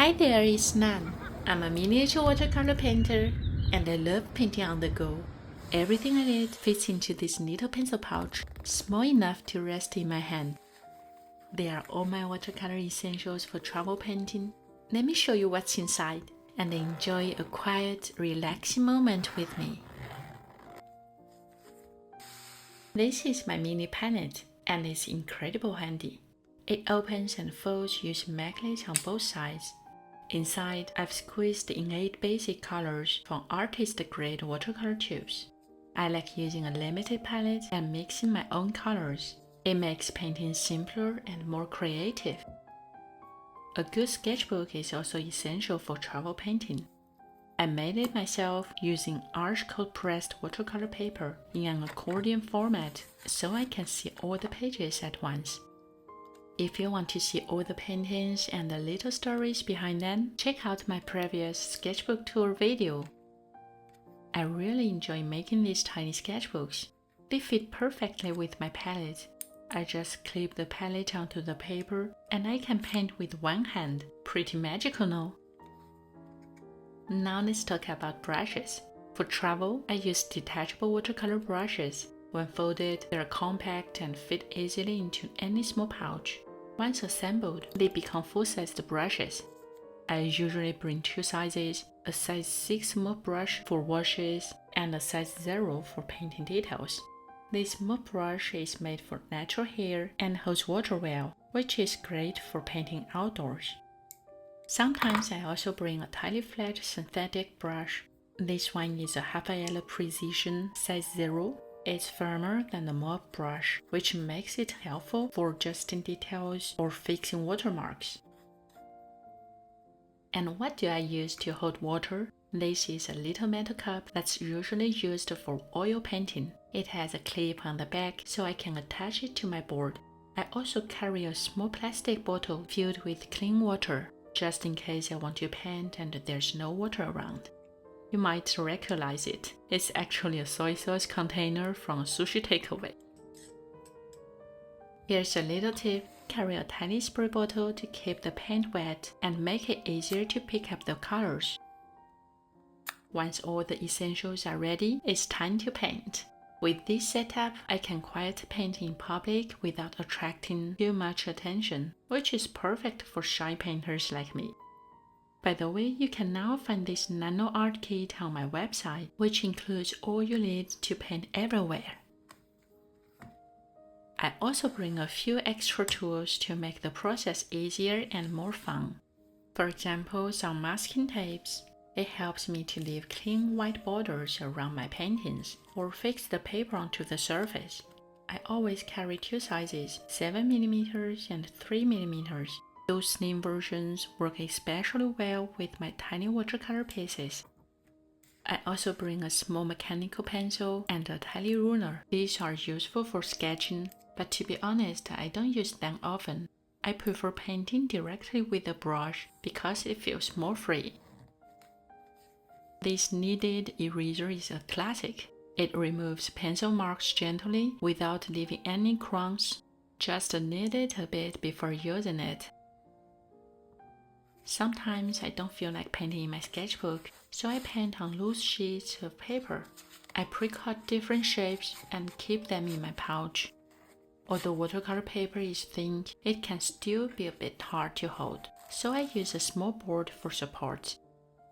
Hi there, it's Nan. I'm a miniature watercolor painter and I love painting on the go. Everything I need fits into this little pencil pouch, small enough to rest in my hand. They are all my watercolor essentials for travel painting. Let me show you what's inside and enjoy a quiet, relaxing moment with me. This is my mini palette and it's incredibly handy. It opens and folds using magnets on both sides. Inside, I've squeezed in 8 basic colors from artist-grade watercolor tubes. I like using a limited palette and mixing my own colors. It makes painting simpler and more creative. A good sketchbook is also essential for travel painting. I made it myself using arch cold-pressed watercolor paper in an accordion format so I can see all the pages at once. If you want to see all the paintings and the little stories behind them, check out my previous sketchbook tour video. I really enjoy making these tiny sketchbooks. They fit perfectly with my palette. I just clip the palette onto the paper and I can paint with one hand. Pretty magical, no? Now let's talk about brushes. For travel, I use detachable watercolor brushes. When folded, they are compact and fit easily into any small pouch. Once assembled, they become full-sized brushes. I usually bring 2 sizes, a size 6 smooth brush for washes and a size 0 for painting details. This smooth brush is made for natural hair and holds water well, which is great for painting outdoors. Sometimes I also bring a tiny flat synthetic brush. This one is a Handheld Precision size 0. It's firmer than the mop brush, which makes it helpful for adjusting details or fixing watermarks. And what do I use to hold water? This is a little metal cup that's usually used for oil painting. It has a clip on the back so I can attach it to my board. I also carry a small plastic bottle filled with clean water, just in case I want to paint and there's no water around. You might recognize it. It's actually a soy sauce container from a sushi takeaway. Here's a little tip. Carry a tiny spray bottle to keep the paint wet and make it easier to pick up the colors. Once all the essentials are ready, it's time to paint. With this setup, I can quietly paint in public without attracting too much attention, which is perfect for shy painters like me. By the way, you can now find this nano art kit on my website, which includes all you need to paint everywhere. I also bring a few extra tools to make the process easier and more fun. For example, some masking tapes. It helps me to leave clean white borders around my paintings or fix the paper onto the surface. I always carry 2 sizes, 7mm and 3mm. Those slim versions work especially well with my tiny watercolor pieces. I also bring a small mechanical pencil and a tiny ruler. These are useful for sketching, but to be honest, I don't use them often. I prefer painting directly with a brush because it feels more free. This Kneaded Eraser is a classic. It removes pencil marks gently without leaving any crumbs. Just knead it a bit before using it. Sometimes I don't feel like painting in my sketchbook, so I paint on loose sheets of paper. I pre-cut different shapes and keep them in my pouch. Although watercolor paper is thin, it can still be a bit hard to hold, so I use a small board for support.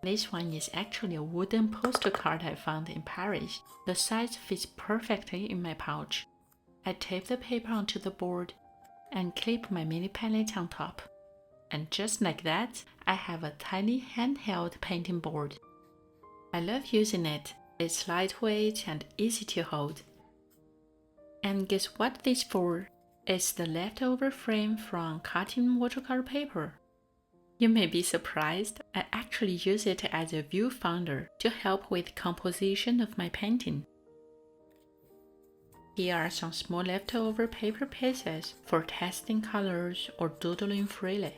This one is actually a wooden postcard I found in Paris. The size fits perfectly in my pouch. I tape the paper onto the board and clip my mini palette on top. And just like that, I have a tiny handheld painting board. I love using it. It's lightweight and easy to hold. And guess what this is for? It's the leftover frame from cutting watercolor paper. You may be surprised, I actually use it as a viewfinder to help with composition of my painting. Here are some small leftover paper pieces for testing colors or doodling freely.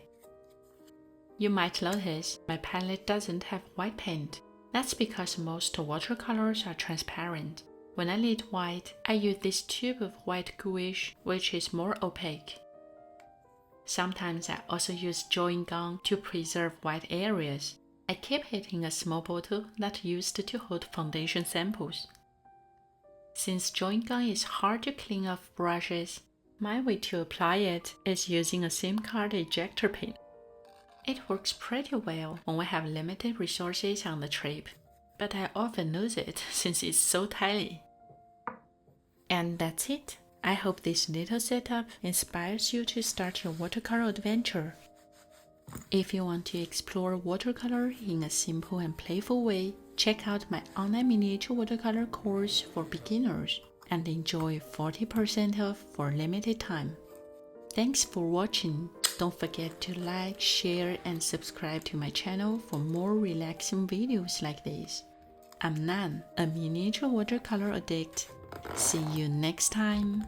You might notice my palette doesn't have white paint. That's because most watercolors are transparent. When I need white, I use this tube of white gouache, which is more opaque. Sometimes I also use drawing gum to preserve white areas. I keep it in a small bottle that used to hold foundation samples. Since drawing gum is hard to clean off brushes, my way to apply it is using a SIM card ejector pin. It works pretty well when we have limited resources on the trip, but I often lose it since it's so tiny. And that's it. I hope this little setup inspires you to start your watercolor adventure. If you want to explore watercolor in a simple and playful way, check out my online miniature watercolor course for beginners and enjoy 40% off for a limited time. Thanks for watching. Don't forget to like, share, and subscribe to my channel for more relaxing videos like this. I'm Nan, a miniature watercolor addict. See you next time.